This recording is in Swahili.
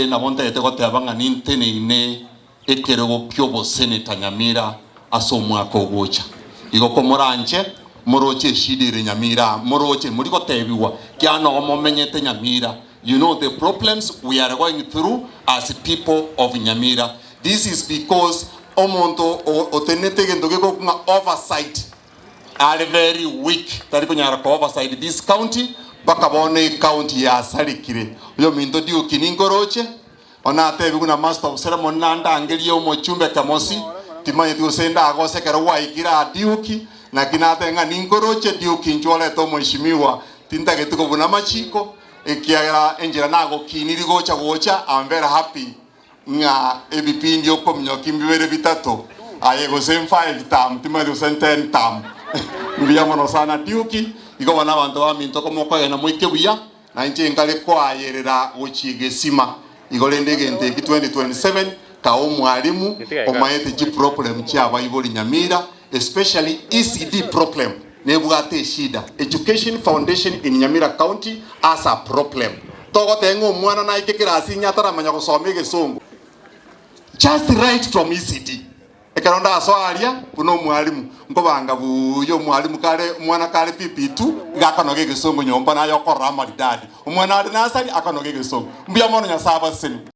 na bonte ete gotebanga nintene ine ekerego kyobo seneta Nyamira aso mwaka ogocha igo komoranje moroche shidire Nyamira moroche muri gotebiwa kyano omomenyete Nyamira. You know the problems we are going through as people of Nyamira. This is because omonto otenete gendoge ko oversight are very weak tari kunyara ko oversight this county bakabone county ya Sarikire yo mindo dio kiningoroche ona tebi kuna master of ceremony nanda angeli yo mochumbe kamosi timanye dio senda agose kero waikira diuki na kinatenga ningoroche diuki njole to mheshimiwa tinta getuko buna machiko ekiara enjira nago kiniri gocha I'm very happy nga ebipindi ndio komnyoki mbibere bitatu ayego sem 5 tam timanye dio 10 tam mbiyamo sana diuki iko wana abantu baminto komoko yana muike buya na nje ngale kwayerera gochige sima igolende gente 2027 ka omwalimu omayete ji problem cha bayiboli Nyamira especially ECD problem nebugate shida education foundation in Nyamira county as a problem togo tengo mwana na ikekira asinyatara manya gusoma igesongo just right from ECD ekaronda aswaria kuno mwalimu ngobanga buyo mwalimu kale mwana kale pipitu gakanoge gesongo nyomba nayo korama lidadi umwana ari nasari akanoge gesongo mbiya mono nyasaba seni